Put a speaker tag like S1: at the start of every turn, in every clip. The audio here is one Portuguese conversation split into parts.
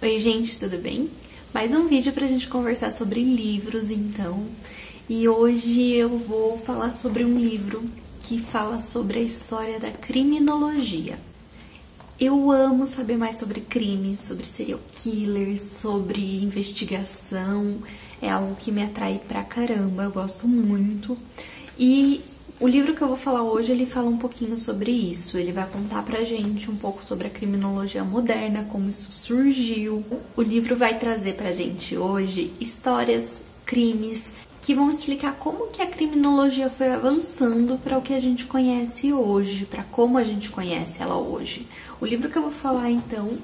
S1: Oi gente, tudo bem? Mais um vídeo pra gente conversar sobre livros então. E hoje eu vou falar sobre um livro que fala sobre a história da criminologia. Eu amo saber mais sobre crimes, sobre serial killers, sobre investigação. É algo que me atrai pra caramba, eu gosto muito. E o livro que eu vou falar hoje, ele fala um pouquinho sobre isso. Ele vai contar pra gente um pouco sobre a criminologia moderna, como isso surgiu. O livro vai trazer pra gente hoje histórias, crimes, que vão explicar como que a criminologia foi avançando para o que a gente conhece hoje, para como a gente conhece ela hoje. O livro que eu vou falar então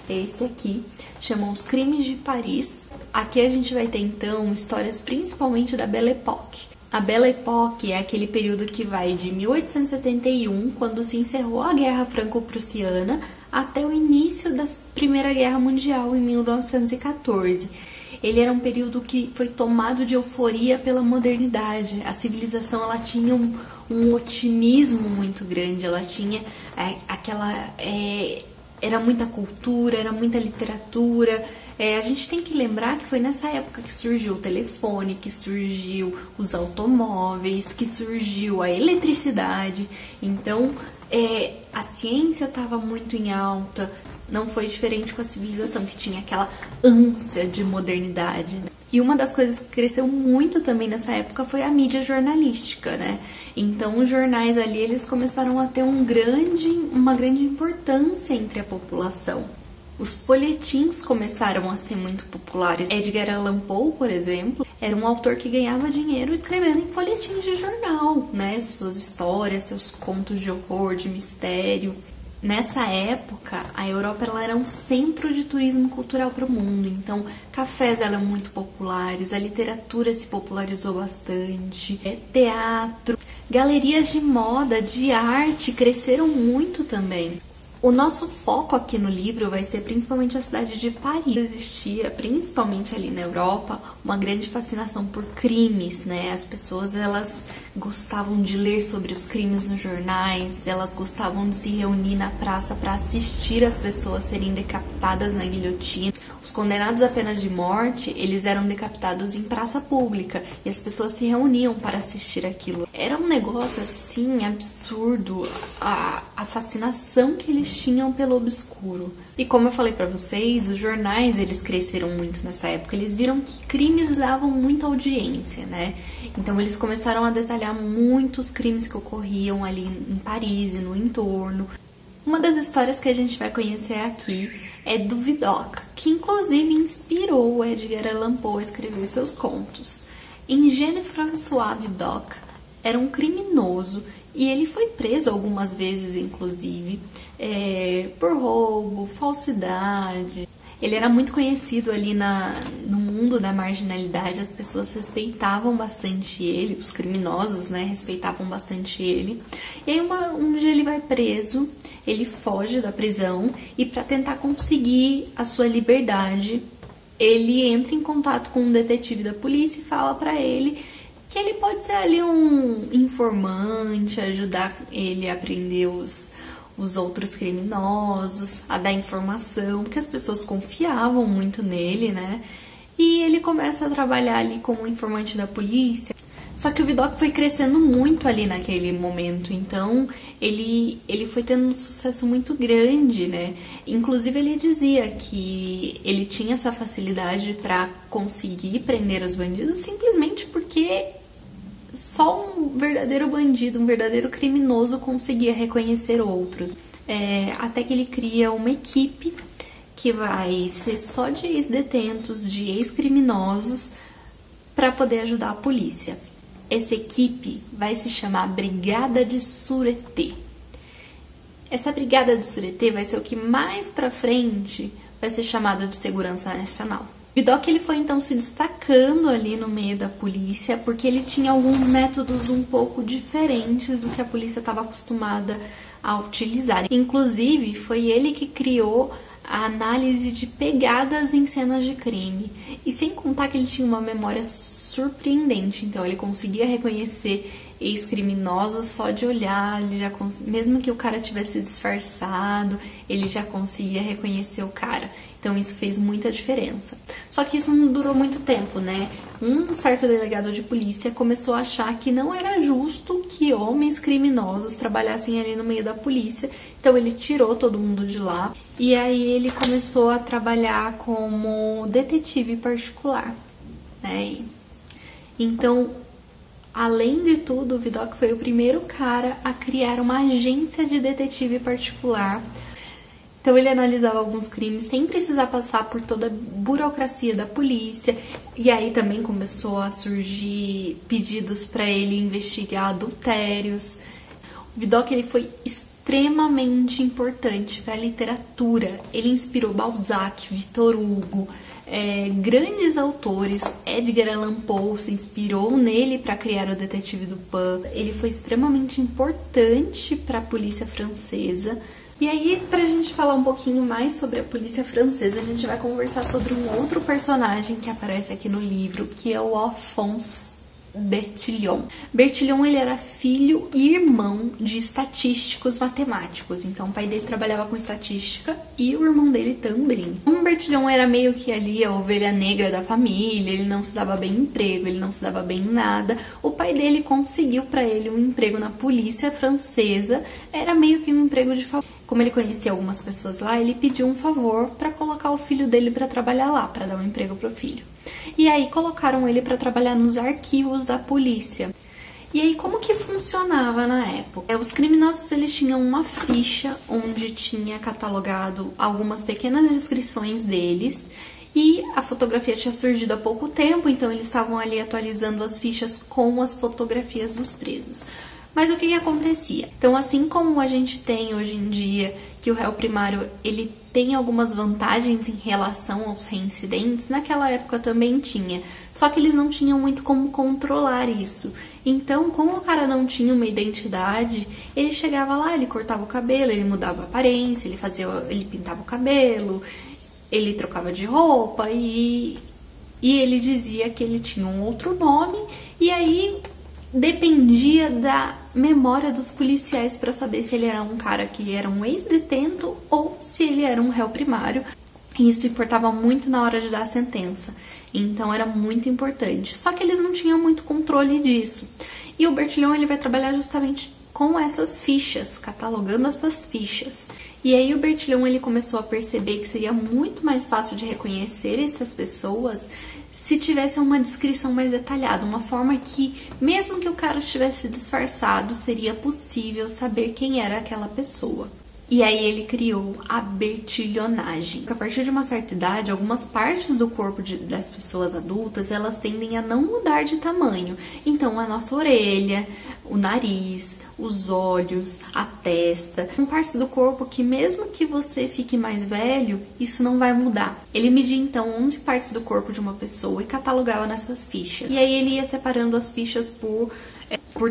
S1: é esse aqui, chama Os Crimes de Paris. Aqui a gente vai ter então histórias principalmente da Belle Époque. A Belle Époque é aquele período que vai de 1871, quando se encerrou a Guerra Franco-Prussiana, até o início da Primeira Guerra Mundial, em 1914. Ele era um período que foi tomado de euforia pela modernidade. A civilização ela tinha um otimismo muito grande, ela tinha era muita cultura, era muita literatura. A gente tem que lembrar que foi nessa época que surgiu o telefone, que surgiu os automóveis, que surgiu a eletricidade. Então, a ciência estava muito em alta. Não foi diferente com a civilização, que tinha aquela ânsia de modernidade, né? E uma das coisas que cresceu muito também nessa época foi a mídia jornalística, né? Então, os jornais ali, eles começaram a ter uma grande importância entre a população. Os folhetins começaram a ser muito populares. Edgar Allan Poe, por exemplo, era um autor que ganhava dinheiro escrevendo em folhetins de jornal, né? Suas histórias, seus contos de horror, de mistério. Nessa época, a Europa ela era um centro de turismo cultural para o mundo, então cafés eram muito populares, a literatura se popularizou bastante, teatro, galerias de moda, de arte cresceram muito também. O nosso foco aqui no livro vai ser principalmente a cidade de Paris. Existia, principalmente ali na Europa, uma grande fascinação por crimes, né? As pessoas, elas gostavam de ler sobre os crimes nos jornais, elas gostavam de se reunir na praça para assistir as pessoas serem decapitadas na guilhotina. Os condenados à pena de morte, eles eram decapitados em praça pública e as pessoas se reuniam para assistir aquilo. Era um negócio assim absurdo, a fascinação que eles tinham pelo obscuro. E como eu falei pra vocês, os jornais eles cresceram muito nessa época. Eles viram que crimes davam muita audiência, né? Então eles começaram a detalhar muitos crimes que ocorriam ali em Paris e no entorno. Uma das histórias que a gente vai conhecer aqui é do Vidocq, que inclusive inspirou o Edgar Allan Poe a escrever seus contos. Jean-François Vidocq era um criminoso e ele foi preso algumas vezes, inclusive, por roubo, falsidade. Ele era muito conhecido ali no mundo da marginalidade, as pessoas respeitavam bastante ele, os criminosos, né, respeitavam bastante ele. E aí um dia ele vai preso, ele foge da prisão e para tentar conseguir a sua liberdade, ele entra em contato com um detetive da polícia e fala para ele que ele pode ser ali um informante, ajudar ele a prender os outros criminosos, a dar informação, porque as pessoas confiavam muito nele, né? E ele começa a trabalhar ali como informante da polícia. Só que o Vidocq foi crescendo muito ali naquele momento, então ele foi tendo um sucesso muito grande, né? Inclusive ele dizia que ele tinha essa facilidade para conseguir prender os bandidos simplesmente porque só um verdadeiro bandido, um verdadeiro criminoso conseguia reconhecer outros. Até que ele cria uma equipe que vai ser só de ex-detentos, de ex-criminosos, para poder ajudar a polícia. Essa equipe vai se chamar Brigada de Sûreté. Essa Brigada de Sûreté vai ser o que mais pra frente vai ser chamado de Segurança Nacional. Vidocq ele foi então se destacando ali no meio da polícia porque ele tinha alguns métodos um pouco diferentes do que a polícia estava acostumada a utilizar. Inclusive, foi ele que criou a análise de pegadas em cenas de crime. E sem contar que ele tinha uma memória surpreendente, então ele conseguia reconhecer ex-criminosos só de olhar, ele já mesmo que o cara tivesse disfarçado, ele já conseguia reconhecer o cara. Então isso fez muita diferença. Só que isso não durou muito tempo, né? Um certo delegado de polícia começou a achar que não era justo que homens criminosos trabalhassem ali no meio da polícia. Então ele tirou todo mundo de lá e aí ele começou a trabalhar como detetive particular, né? Então, além de tudo, o Vidocq foi o primeiro cara a criar uma agência de detetive particular. Então ele analisava alguns crimes sem precisar passar por toda a burocracia da polícia. E aí também começou a surgir pedidos para ele investigar adultérios. O Vidocq, ele foi extremamente importante para a literatura. Ele inspirou Balzac, Victor Hugo, grandes autores. Edgar Allan Poe se inspirou nele para criar o Detetive Dupin. Ele foi extremamente importante para a polícia francesa. E aí, pra gente falar um pouquinho mais sobre a polícia francesa, a gente vai conversar sobre um outro personagem que aparece aqui no livro, que é o Alphonse Bertillon. Bertillon, ele era filho e irmão de estatísticos matemáticos. Então o pai dele trabalhava com estatística e o irmão dele também. O Bertillon era meio que ali a ovelha negra da família, ele não se dava bem em emprego, ele não se dava bem em nada. O pai dele conseguiu para ele um emprego na polícia francesa, era meio que um emprego de favor. Como ele conhecia algumas pessoas lá, ele pediu um favor para colocar o filho dele para trabalhar lá, para dar um emprego pro filho. E aí colocaram ele para trabalhar nos arquivos da polícia. E aí como que funcionava na época? Os criminosos, eles tinham uma ficha onde tinha catalogado algumas pequenas descrições deles. E a fotografia tinha surgido há pouco tempo, então eles estavam ali atualizando as fichas com as fotografias dos presos. Mas o que acontecia? Então, assim como a gente tem hoje em dia que o réu primário ele tem algumas vantagens em relação aos reincidentes, naquela época também tinha. Só que eles não tinham muito como controlar isso. Então, como o cara não tinha uma identidade, ele chegava lá, ele cortava o cabelo, ele mudava a aparência, ele pintava o cabelo, ele trocava de roupa e ele dizia que ele tinha um outro nome e aí dependia da memória dos policiais para saber se ele era um cara que era um ex-detento ou se ele era um réu primário. Isso importava muito na hora de dar a sentença. Então era muito importante. Só que eles não tinham muito controle disso. E o Bertillon, ele vai trabalhar justamente com essas fichas, catalogando essas fichas. E aí o Bertillon, ele começou a perceber que seria muito mais fácil de reconhecer essas pessoas se tivesse uma descrição mais detalhada, uma forma que, mesmo que o cara estivesse disfarçado, seria possível saber quem era aquela pessoa. E aí ele criou a bertillonagem. A partir de uma certa idade, algumas partes do corpo das pessoas adultas, elas tendem a não mudar de tamanho. Então, a nossa orelha, o nariz, os olhos, a testa, são partes do corpo que mesmo que você fique mais velho, isso não vai mudar. Ele media então 11 partes do corpo de uma pessoa e catalogava nessas fichas. E aí ele ia separando as fichas por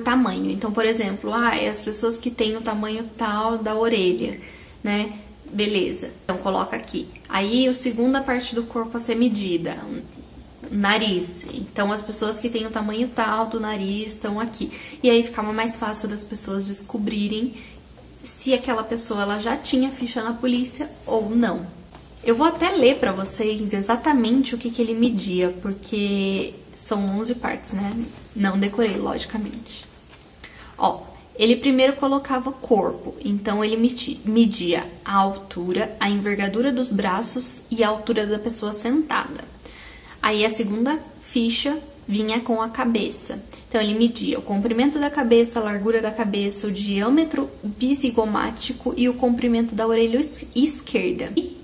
S1: tamanho. Então, por exemplo, as pessoas que têm o tamanho tal da orelha, né? Beleza. Então, coloca aqui. Aí, a segunda parte do corpo a ser medida, nariz. Então, as pessoas que têm o tamanho tal do nariz estão aqui. E aí, ficava mais fácil das pessoas descobrirem se aquela pessoa ela já tinha ficha na polícia ou não. Eu vou até ler pra vocês exatamente o que ele media, porque são 11 partes, né? Não decorei, logicamente. Ele primeiro colocava o corpo, então ele media a altura, a envergadura dos braços e a altura da pessoa sentada. Aí a segunda ficha vinha com a cabeça. Então ele media o comprimento da cabeça, a largura da cabeça, o diâmetro bisigomático e o comprimento da orelha esquerda. E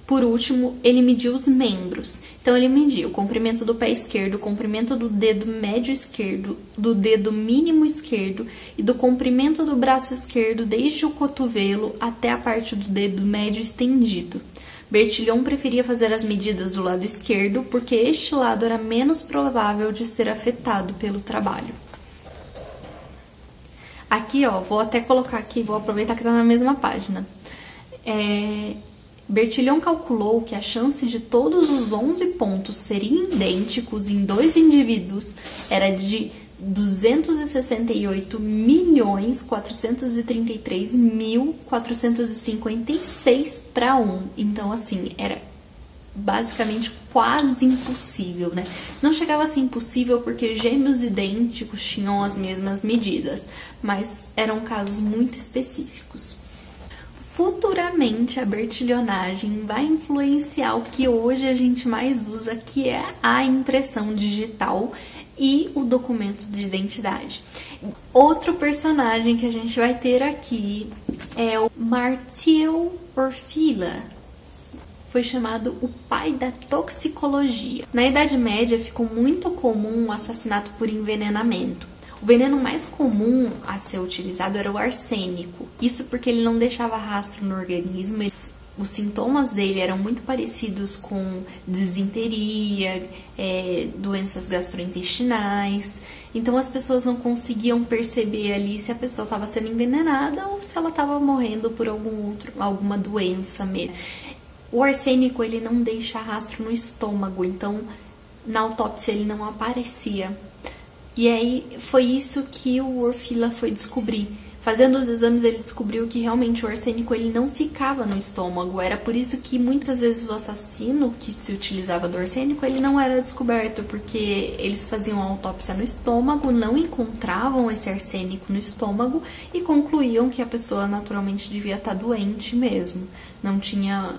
S1: por último, ele mediu os membros. Então, ele media o comprimento do pé esquerdo, o comprimento do dedo médio esquerdo, do dedo mínimo esquerdo e do comprimento do braço esquerdo desde o cotovelo até a parte do dedo médio estendido. Bertillon preferia fazer as medidas do lado esquerdo porque este lado era menos provável de ser afetado pelo trabalho. Aqui, vou até colocar aqui, vou aproveitar que tá na mesma página. Bertillon calculou que a chance de todos os 11 pontos serem idênticos em dois indivíduos era de 268.433.456 para 1. Então, assim, era basicamente quase impossível, né? Não chegava a ser impossível porque gêmeos idênticos tinham as mesmas medidas, mas eram casos muito específicos. Futuramente, a bertillonagem vai influenciar o que hoje a gente mais usa, que é a impressão digital e o documento de identidade. Outro personagem que a gente vai ter aqui é o Martial Orfila. Foi chamado o pai da toxicologia. Na Idade Média ficou muito comum o assassinato por envenenamento. O veneno mais comum a ser utilizado era o arsênico. Isso porque ele não deixava rastro no organismo. Os sintomas dele eram muito parecidos com disenteria, doenças gastrointestinais. Então as pessoas não conseguiam perceber ali se a pessoa estava sendo envenenada ou se ela estava morrendo por alguma doença mesmo. O arsênico ele não deixa rastro no estômago, então na autópsia ele não aparecia. E aí foi isso que o Orfila foi descobrir. Fazendo os exames ele descobriu que realmente o arsênico ele não ficava no estômago. Era por isso que muitas vezes o assassino que se utilizava do arsênico ele não era descoberto, porque eles faziam a autópsia no estômago, não encontravam esse arsênico no estômago e concluíam que a pessoa naturalmente devia estar doente mesmo. Não tinha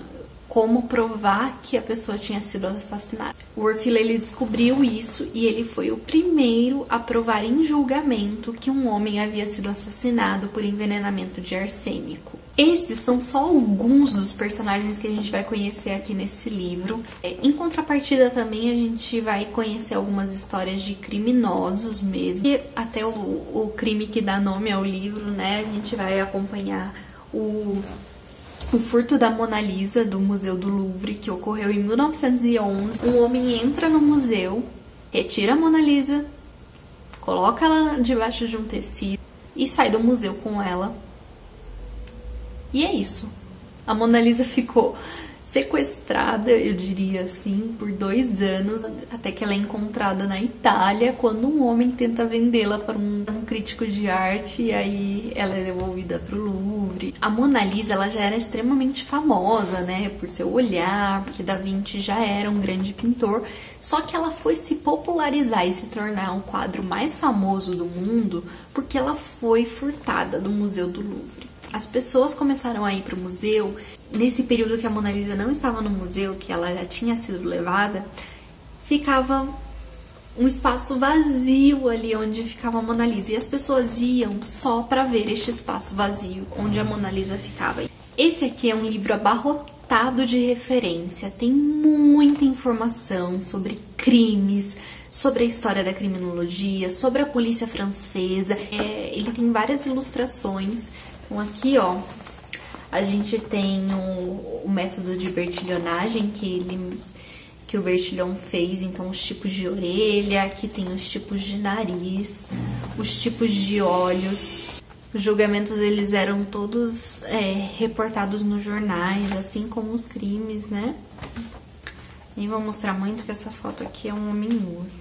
S1: como provar que a pessoa tinha sido assassinada. O Orfila ele descobriu isso e ele foi o primeiro a provar em julgamento que um homem havia sido assassinado por envenenamento de arsênico. Esses são só alguns dos personagens que a gente vai conhecer aqui nesse livro. Em contrapartida também a gente vai conhecer algumas histórias de criminosos mesmo. E até o crime que dá nome ao livro, né? A gente vai acompanhar o furto da Mona Lisa do Museu do Louvre, que ocorreu em 1911. Um homem entra no museu, retira a Mona Lisa, coloca ela debaixo de um tecido e sai do museu com ela. E é isso. A Mona Lisa ficou sequestrada, eu diria assim, por 2 anos, até que ela é encontrada na Itália, quando um homem tenta vendê-la para um crítico de arte, e aí ela é devolvida para o Louvre. A Mona Lisa ela já era extremamente famosa, né, por seu olhar, porque Da Vinci já era um grande pintor, só que ela foi se popularizar e se tornar o quadro mais famoso do mundo porque ela foi furtada do Museu do Louvre. As pessoas começaram a ir para o museu. Nesse período que a Mona Lisa não estava no museu, que ela já tinha sido levada, ficava um espaço vazio ali onde ficava a Mona Lisa. E as pessoas iam só para ver este espaço vazio onde a Mona Lisa ficava. Esse aqui é um livro abarrotado de referência. Tem muita informação sobre crimes, sobre a história da criminologia, sobre a polícia francesa. Ele tem várias ilustrações. Então aqui, ó, a gente tem o método de bertillonagem que o Bertillon fez, então os tipos de orelha, aqui tem os tipos de nariz, os tipos de olhos. Os julgamentos eles eram todos reportados nos jornais, assim como os crimes, né? Nem vou mostrar muito que essa foto aqui é um homem morto.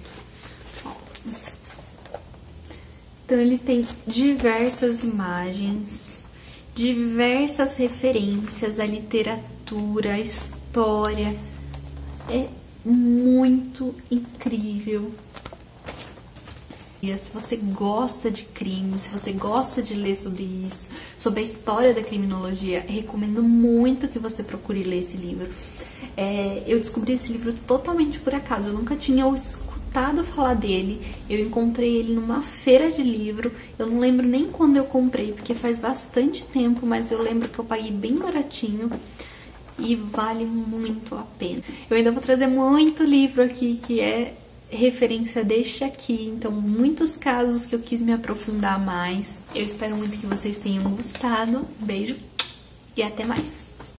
S1: Então ele tem diversas imagens, diversas referências à literatura, à história. É muito incrível. E se você gosta de crime, se você gosta de ler sobre isso, sobre a história da criminologia, recomendo muito que você procure ler esse livro. Eu descobri esse livro totalmente por acaso, eu nunca tinha escutado falar dele. Eu encontrei ele numa feira de livro. Eu não lembro nem quando eu comprei, porque faz bastante tempo, mas eu lembro que eu paguei bem baratinho e vale muito a pena. Eu ainda vou trazer muito livro aqui que é referência deste aqui, então muitos casos que eu quis me aprofundar mais. Eu espero muito que vocês tenham gostado. Beijo e até mais!